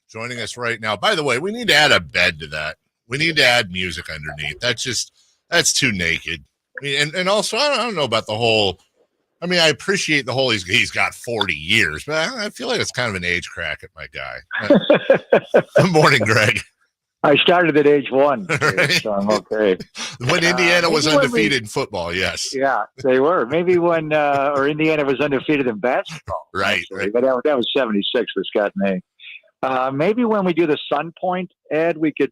Joining us right now. By the way, we need to add a bed to that. We need to add music underneath. That's too naked. I mean, and also, I don't know about the whole. I mean, I appreciate the whole he's got 40 years, but I feel like it's kind of an age crack at my guy. Good morning, Greg. I started at age 1, Right. so I'm okay. When Indiana was undefeated in football, yes. Yeah, they were. Maybe when Indiana was undefeated in basketball. Right. But that was 76 with Scott May. Maybe when we do the Sun Point, Ed, we could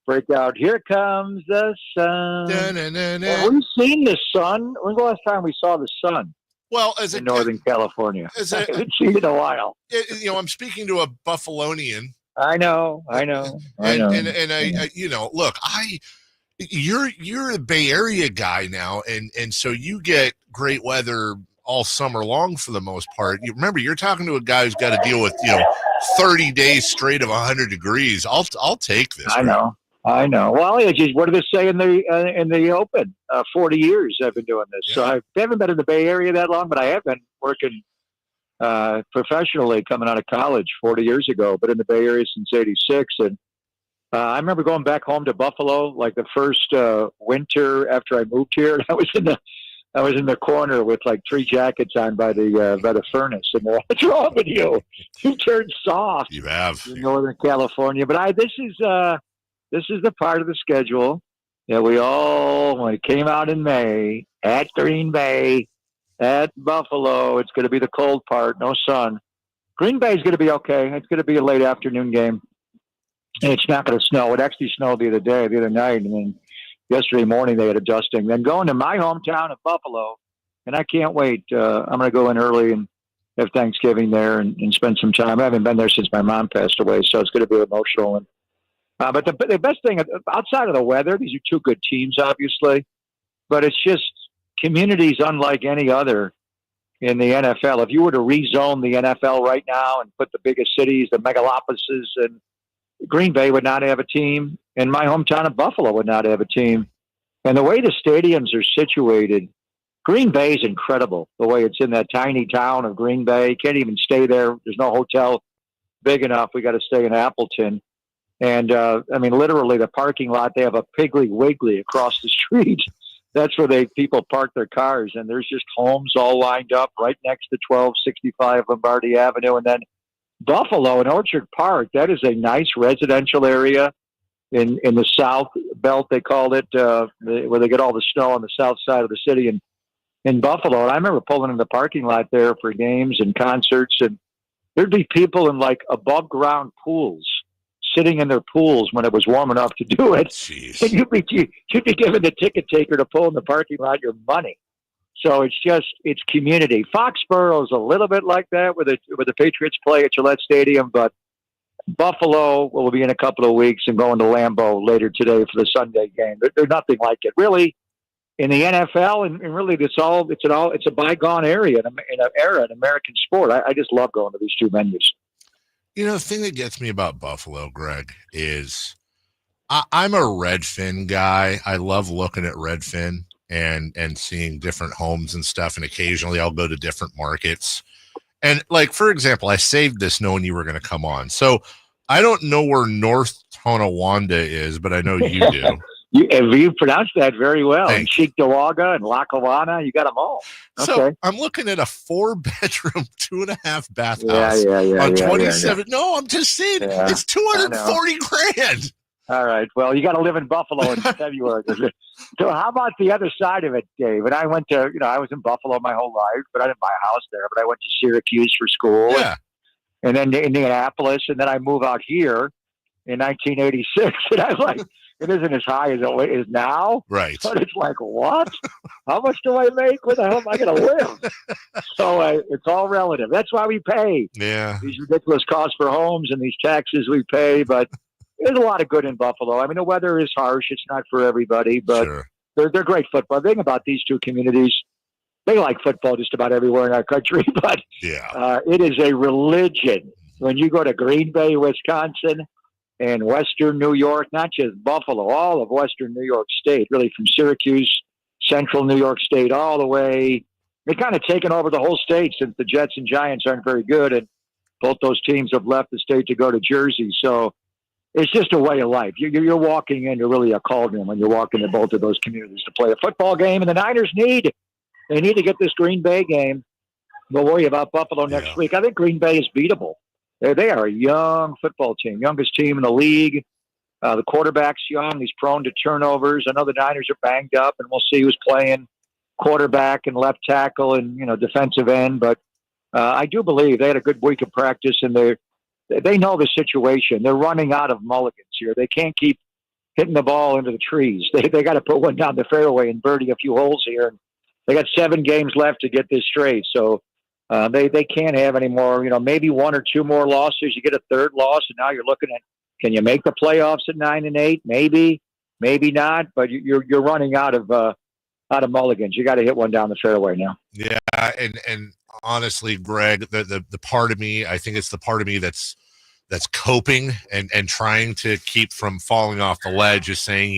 break out, Here Comes the Sun. Have we seen the sun? When's the last time we saw the sun? Well, in Northern California. I haven't seen it in a while. I'm speaking to a Buffalonian. I know. And I look, you're a Bay Area guy now, and so you get great weather all summer long for the most part. You remember, you're talking to a guy who's got to deal with 30 days straight of 100 degrees. I'll take this. I know. Well, what do they say in the Open? 40 years I've been doing this, so I haven't been in the Bay Area that long, but I have been working professionally coming out of college 40 years ago, but in the Bay Area since 86. And I remember going back home to Buffalo, like the first winter after I moved here. And I was in the corner with like 3 jackets on by the furnace. And they're, what's wrong with you? You turned soft. You have in Northern California. But this is the part of the schedule that when it came out in May at Green Bay, at Buffalo, it's going to be the cold part, no sun. Green Bay is going to be okay. It's going to be a late afternoon game. And it's not going to snow. It actually snowed the other night. And then yesterday morning they had a dusting. Then going to my hometown of Buffalo, and I can't wait. I'm going to go in early and have Thanksgiving there and spend some time. I haven't been there since my mom passed away, so it's going to be emotional. And but the best thing, outside of the weather, these are 2 good teams, obviously, but it's just communities unlike any other in the NFL. If you were to rezone the NFL right now and put the biggest cities, the megalopolises, and Green Bay would not have a team, and my hometown of Buffalo would not have a team. And the way the stadiums are situated, Green Bay is incredible. The way it's in that tiny town of Green Bay, can't even stay there. There's no hotel big enough. We got to stay in Appleton. And literally the parking lot, they have a Piggly Wiggly across the street. That's where people park their cars, and there's just homes all lined up right next to 1265 Lombardi Avenue. And then Buffalo and Orchard Park, that is a nice residential area in the South Belt, they called it, where they get all the snow on the south side of the city in Buffalo. And I remember pulling in the parking lot there for games and concerts, and there'd be people in like above ground pools, sitting in their pools when it was warm enough to do it. Jeez. And you'd be giving the ticket taker to pull in the parking lot your money. So it's community. Foxborough is a little bit like that where the Patriots play at Gillette Stadium, but Buffalo will be in a couple of weeks and going to Lambeau later today for the Sunday game. They're nothing like it. Really, in the NFL, and really it's a bygone area in an era in American sport. I just love going to these 2 venues. The thing that gets me about Buffalo, Greg, is I'm a Redfin guy. I love looking at Redfin and seeing different homes and stuff, and occasionally I'll go to different markets. And, like, for example, I saved this knowing you were going to come on. So I don't know where North Tonawanda is, but I know you do. You pronounced that very well. And Cheektowaga and Lackawanna, you got them all. Okay. So I'm looking at a 4-bedroom, 2.5 bath house on 27. Yeah. No, I'm just saying it's $240,000. All right. Well, you got to live in Buffalo in February. So how about the other side of it, Dave? And I went to, I was in Buffalo my whole life, but I didn't buy a house there. But I went to Syracuse for school, and then to Indianapolis, and then I moved out here in 1986, and I was like, it isn't as high as it is now. Right. But it's like, what? How much do I make? Where the hell am I going to live? So it's all relative. That's why we pay. Yeah. These ridiculous costs for homes and these taxes we pay. But there's a lot of good in Buffalo. I mean, the weather is harsh. It's not for everybody. But they're great football. The thing about these 2 communities, they like football just about everywhere in our country. But it is a religion. When you go to Green Bay, Wisconsin, and Western New York, not just Buffalo, all of Western New York State, really from Syracuse, Central New York State, all the way. They've kind of taken over the whole state since the Jets and Giants aren't very good. And Both those teams have left the state to go to Jersey. So it's just a way of life. You're walking into really a cauldron when you're walking into both of those communities to play a football game. And the Niners need to get this Green Bay game. We'll worry about Buffalo next week. I think Green Bay is beatable. They are a young football team, youngest team in the league. The quarterback's young. He's prone to turnovers. I know the Niners are banged up, and we'll see who's playing quarterback and left tackle and, defensive end. But I do believe they had a good week of practice, and they know the situation. They're running out of mulligans here. They can't keep hitting the ball into the trees. They got to put one down the fairway and birdie a few holes here. And they got 7 games left to get this straight. So they can't have any more, maybe 1 or 2 more losses. You get a third loss, and now you're looking at, can you make the playoffs at 9-8? Maybe, maybe not. But you're running out of mulligans. You got to hit one down the fairway now. Yeah, and honestly, Greg, the part of me, I think it's the part of me that's coping and trying to keep from falling off the ledge, is saying,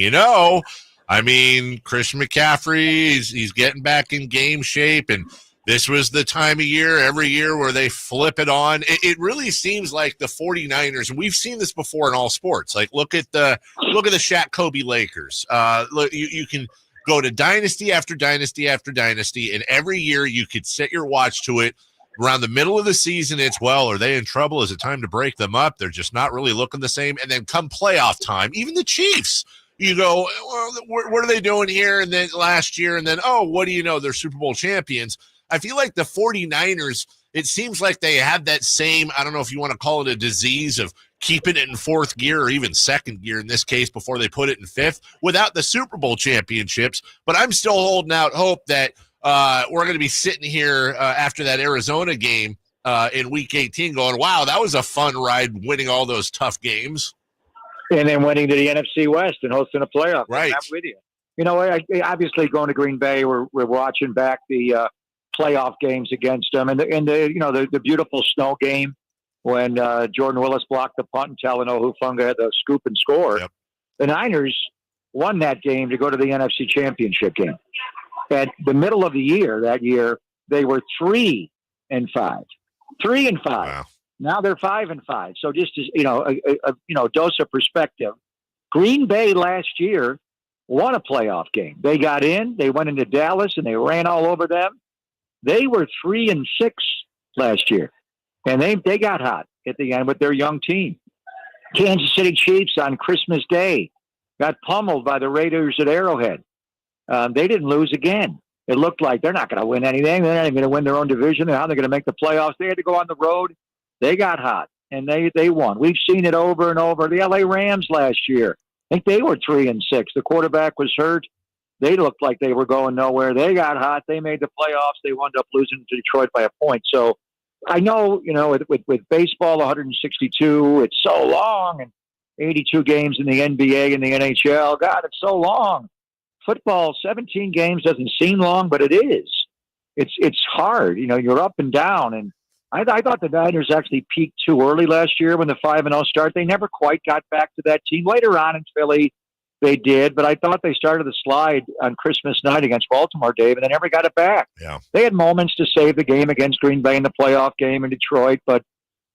Christian McCaffrey, he's getting back in game shape, and this was the time of year, every year, where they flip it on. It really seems like the 49ers, and we've seen this before in all sports. Like, look at the Shaq Kobe Lakers. Look, you can go to dynasty after dynasty after dynasty, and every year you could set your watch to it. Around the middle of the season, it's, are they in trouble? Is it time to break them up? They're just not really looking the same. And then come playoff time, even the Chiefs, you go, well, what are they doing here? And then last year, and then, what do you know? They're Super Bowl champions. I feel like the 49ers, it seems like they have that same, I don't know if you want to call it a disease, of keeping it in 4th gear or even 2nd gear in this case before they put it in 5th without the Super Bowl championships. But I'm still holding out hope that we're going to be sitting here after that Arizona game in Week 18 going, wow, that was a fun ride, winning all those tough games. And then winning to the NFC West and hosting a playoff. Right. I'm with you. Obviously going to Green Bay, we're watching back the playoff games against them, and the beautiful snow game when Jordan Willis blocked the punt and Talanoa Hufanga had the scoop and score. Yep. The Niners won that game to go to the NFC Championship game. At the middle of the year, that year, they were 3-5. 3-5. Wow. Now they're 5-5. So just as a dose of perspective, Green Bay last year won a playoff game. They got in, they went into Dallas, and they ran all over them. They were 3-6 last year, and they got hot at the end with their young team. Kansas City Chiefs on Christmas Day got pummeled by the Raiders at Arrowhead. They didn't lose again. It looked like they're not going to win anything. They're not even going to win their own division. How they're going to make the playoffs? They had to go on the road. They got hot, and they won. We've seen it over and over. The LA Rams last year, I think they were 3-6. The quarterback was hurt. They looked like they were going nowhere. They got hot. They made the playoffs. They wound up losing to Detroit by a point. So I know, with baseball, 162, it's so long, and 82 games in the NBA and the NHL. God, it's so long. Football, 17 games doesn't seem long, but it is. It's hard. You're up and down. And I thought the Niners actually peaked too early last year when the 5-0 start. They never quite got back to that team. Later on in Philly, they did, but I thought they started the slide on Christmas night against Baltimore, Dave, and they never got it back. Yeah. They had moments to save the game against Green Bay in the playoff game in Detroit, but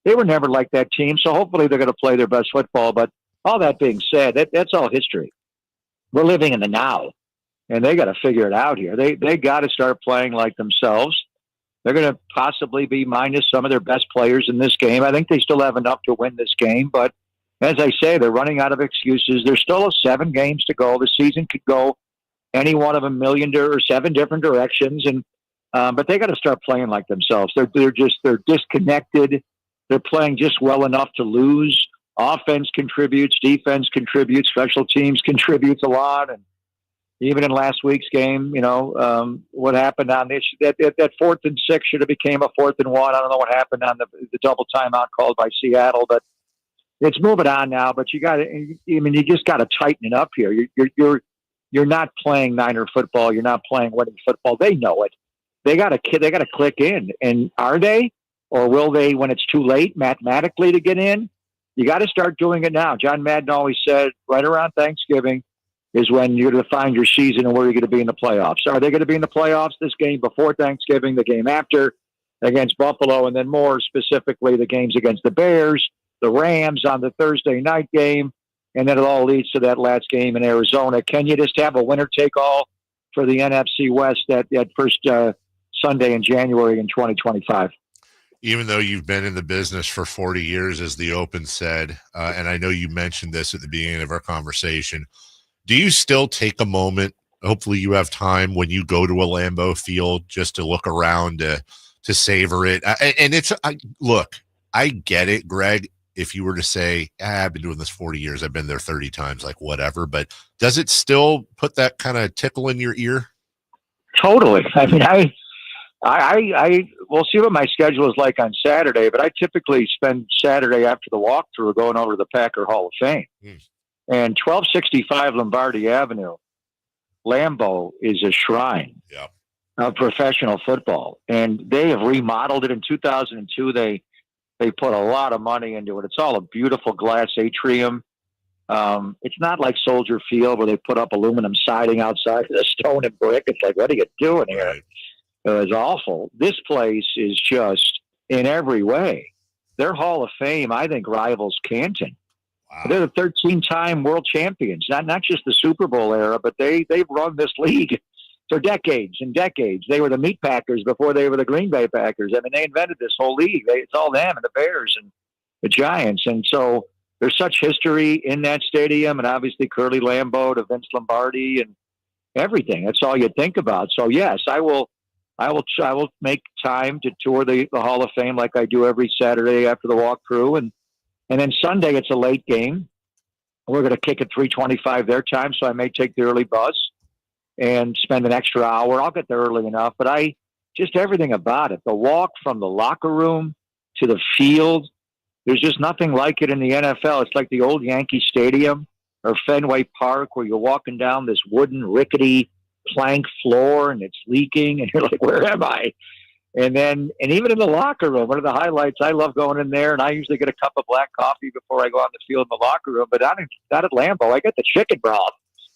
they were never like that team, so hopefully they're going to play their best football. But all that being said, that's all history. We're living in the now, and they got to figure it out here. They got to start playing like themselves. They're going to possibly be minus some of their best players in this game. I think they still have enough to win this game, but as I say, they're running out of excuses. There's still 7 games to go. The season could go any one of 7 different directions, and but they got to start playing like themselves. They're disconnected. They're playing just well enough to lose. Offense contributes, defense contributes, special teams contributes a lot, and even in last week's game, what happened on this that 4th and 6 should have became a 4th and 1. I don't know what happened on the double timeout called by Seattle, but it's moving on now, but you just got to tighten it up here. You're not playing Niner football. You're not playing winning football. They know it. They got to click in. And are they, or will they when it's too late mathematically to get in? You got to start doing it now. John Madden always said right around Thanksgiving is when you're going to find your season and where you're going to be in the playoffs. Are they going to be in the playoffs this game before Thanksgiving, the game after? against Buffalo, and then more specifically the games against the Bears, the Rams on the Thursday night game, and then it all leads to that last game in Arizona. Can you just have a winner-take-all for the NFC West that first Sunday in January in 2025? Even though you've been in the business for 40 years, as the Open said, and I know you mentioned this at the beginning of our conversation, do you still take a moment, hopefully you have time, when you go to a Lambeau Field just to look around to savor it? And look, I get it, Greg. If you were to say, I've been doing this 40 years, I've been there 30 times, like whatever, but does it still put that kind of tickle in your ear? Totally. I mean, I we'll see what my schedule is like on Saturday, but I typically spend Saturday after the walkthrough going over to the Packer Hall of Fame. And 1265 Lombardi Avenue, Lambeau, is a shrine of professional football. And they have remodeled it in 2002. They put a lot of money into it. It's all a beautiful glass atrium. It's not like Soldier Field where they put up aluminum siding outside the stone and brick. It's like, what are you doing here? Right. It was awful. This place is just, in every way, their Hall of Fame, I think, rivals Canton. Wow. They're the 13-time world champions, not just the Super Bowl era, but they've run this league for decades and decades. They were the Meat Packers before they were the Green Bay Packers. I mean, they invented this whole league. It's all them and the Bears and the Giants. And so there's such history in that stadium, and obviously Curly Lambeau to Vince Lombardi and everything. That's all you think about. So yes, I will make time to tour the Hall of Fame like I do every Saturday after the walkthrough. And then Sunday, it's a late game. We're going to kick at 3:25 their time, so I may take the early bus and spend an extra hour. I'll get there early enough, but just everything about it. The walk from the locker room to the field, there's just nothing like it in the NFL. It's like the old Yankee Stadium or Fenway Park where you're walking down this wooden, rickety plank floor and it's leaking and you're like, where am I? And even in the locker room, one of the highlights, I love going in there, and I usually get a cup of black coffee before I go on the field in the locker room. But down at Lambeau, I get the chicken broth.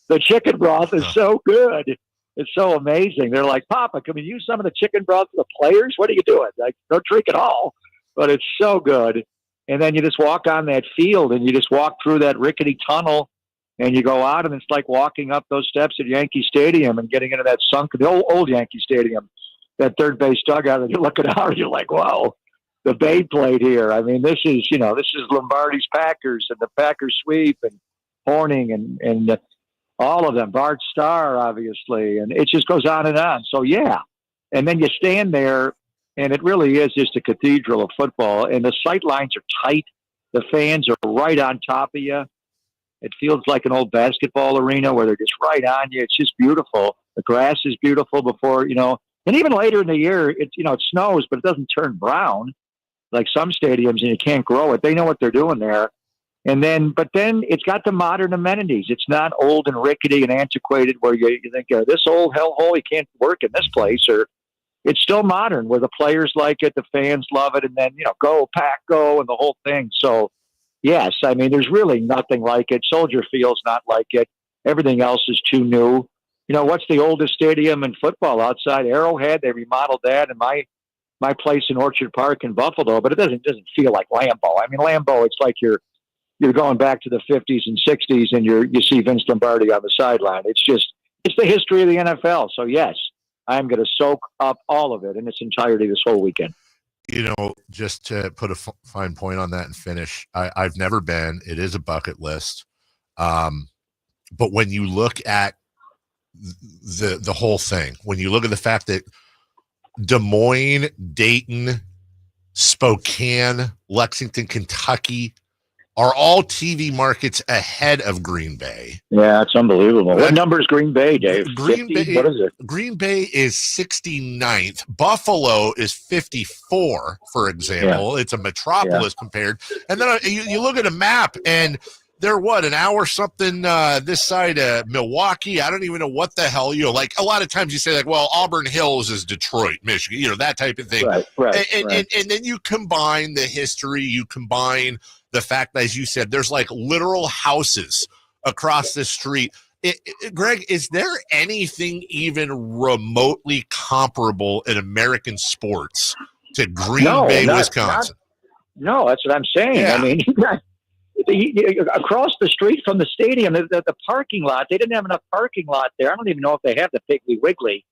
The chicken broth is so good. It's so amazing. They're like, Papa, can we use some of the chicken broth for the players? What are you doing? Like, don't drink it all. But it's so good. And then you just walk on that field, and you just walk through that rickety tunnel, and you go out, and it's like walking up those steps at Yankee Stadium and getting into that the old Yankee Stadium, that third base dugout, and you're looking out and you're like, wow, the Bay played here. I mean, this is Lombardi's Packers and the Packers sweep and Horning and all of them, Bart Starr, obviously. And it just goes on and on. So, yeah. And then you stand there, and it really is just a cathedral of football. And the sight lines are tight. The fans are right on top of you. It feels like an old basketball arena where they're just right on you. It's just beautiful. The grass is beautiful before, and even later in the year, it snows, but it doesn't turn brown like some stadiums, and you can't grow it. They know what they're doing there. But then it's got the modern amenities. It's not old and rickety and antiquated where you think, this old hellhole, you can't work in this place. Or it's still modern where the players like it, the fans love it, and then, go, Pack, go, and the whole thing. So, yes, I mean, there's really nothing like it. Soldier Field's not like it. Everything else is too new. What's the oldest stadium in football outside Arrowhead? They remodeled that, and my place in Orchard Park in Buffalo, but it doesn't feel like Lambeau. I mean, Lambeau, it's like you're going back to the 50s and 60s, and you see Vince Lombardi on the sideline. It's the history of the NFL. So yes, I'm going to soak up all of it in its entirety this whole weekend. Just to put a fine point on that and finish, I've never been. It is a bucket list, but when you look at the whole thing, when you look at the fact that Des Moines, Dayton, Spokane, Lexington, Kentucky are all TV markets ahead of Green Bay. Yeah, it's unbelievable. What number is Green Bay, Dave? Green 50? Bay, what is it? Green Bay is 69th. Buffalo is 54, for example. Yeah. It's a metropolis compared. And then you look at a map, and they're an hour something this side of Milwaukee. I don't even know what the hell, like a lot of times you say like, well, Auburn Hills is Detroit, Michigan, that type of thing. Right. And then you combine the history, you combine the fact that, as you said, there's like literal houses across the street. Greg, is there anything even remotely comparable in American sports to Green Bay, Wisconsin. No, that's what I'm saying. Yeah. I mean, across the street from the stadium, the parking lot, they didn't have enough parking lot there. I don't even know if they have the Piggly Wiggly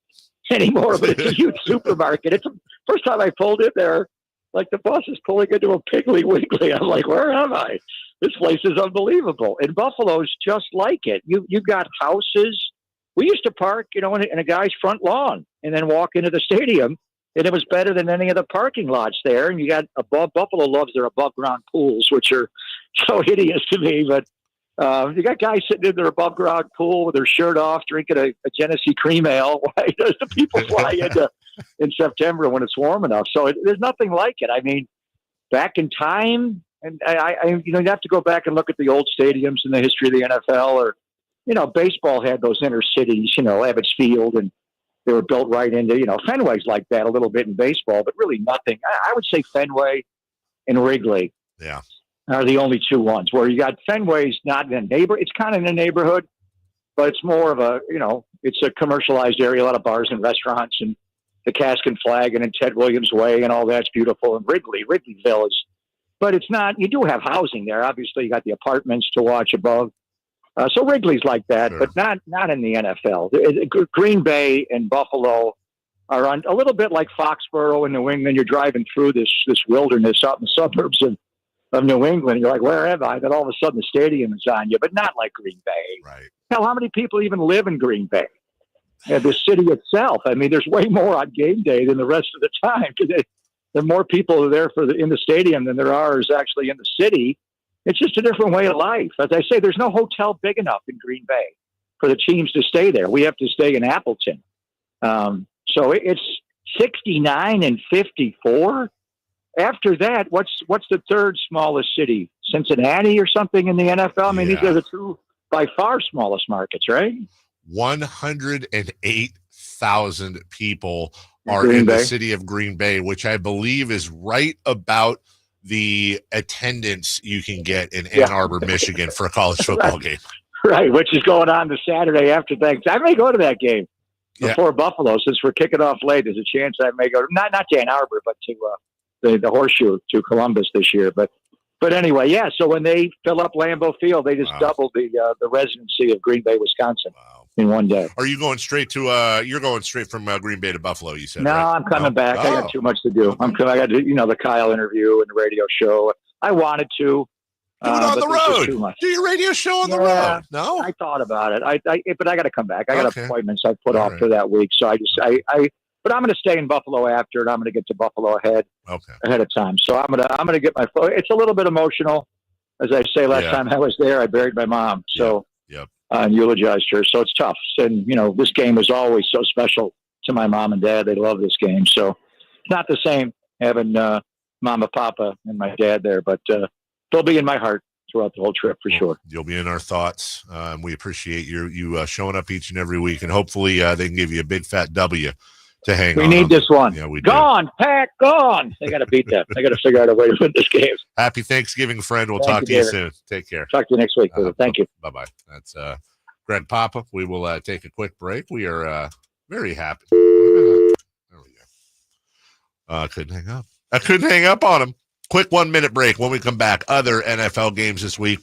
anymore, but it's a huge supermarket. It's the first time I pulled in there, like the bus is pulling into a Piggly Wiggly. I'm like, where am I? This place is unbelievable. And Buffalo's just like it. You've got houses. We used to park, in a guy's front lawn and then walk into the stadium, and it was better than any of the parking lots there. And you got Buffalo loves their above ground pools, which are so hideous to me. But you got guys sitting in their above ground pool with their shirt off, drinking a Genesee cream ale. Why does the people fly in September when it's warm enough? So there's nothing like it. I mean, back in time, and you have to go back and look at the old stadiums in the history of the NFL, or baseball had those inner cities, Ebbets Field, and they were built right into, Fenway's like that a little bit in baseball, but really nothing. I would say Fenway and Wrigley are the only two ones where you got Fenway's not in a it's kind of in a neighborhood, but it's more of a, it's a commercialized area, a lot of bars and restaurants, and the Cask and Flagon and Ted Williams Way and all that's beautiful. And Wrigleyville is, but it's not, you do have housing there. Obviously you got the apartments to watch above. So Wrigley's like that, but not in the NFL. Green Bay and Buffalo are a little bit like Foxborough in New England. You're driving through this wilderness out in the suburbs of New England. You're like, where am I? Then all of a sudden the stadium is on you, but not like Green Bay. Right. Hell, how many people even live in Green Bay? The city itself. I mean, there's way more on game day than the rest of the time. There are more people there in the stadium than there are actually in the city. It's just a different way of life. As I say, there's no hotel big enough in Green Bay for the teams to stay there. We have to stay in Appleton. So it's 69 and 54. After that, what's the third smallest city? Cincinnati or something in the NFL? I mean, these are the two by far smallest markets, right? 108,000 people are in the city of Green Bay, which I believe is right about the attendance you can get in Ann Arbor, Michigan for a college football game. Right, which is going on the Saturday after Thanksgiving. I may go to that game before Buffalo, since we're kicking off late. There's a chance I may go, not to Ann Arbor, but to the Horseshoe, to Columbus this year. But anyway, so when they fill up Lambeau Field, they just doubled the residency of Green Bay, Wisconsin in one day. Are you going straight to you're going straight from Green Bay to Buffalo, you said? No, right? I'm coming back. I got too much to do. I got to, the Kyle interview and the radio show. I wanted to do it on the road. Do your radio show on the road. No, I thought about it. But I got to come back. I got appointments I put off for that week. So but I'm going to stay in Buffalo after, and I'm going to get to Buffalo ahead of time. So I'm going to get my. It's a little bit emotional, as I say. Last time I was there, I buried my mom. So. And eulogized her. So it's tough. And, this game was always so special to my mom and dad. They love this game. So it's not the same having Mama, Papa, and my dad there, but they'll be in my heart throughout the whole trip for sure. You'll be in our thoughts. We appreciate you showing up each and every week, and hopefully they can give you a big fat W to hang on. We need this one. Yeah, we gone, do. Pack, gone. They got to beat them. They got to figure out a way to win this game. Happy Thanksgiving, friend. We'll talk to you soon. Take care. Talk to you next week. Thank you. Bye-bye. That's Greg Papa. We will take a quick break. We are very happy. There we go. I couldn't hang up on him. Quick 1 minute break. When we come back, other NFL games this week.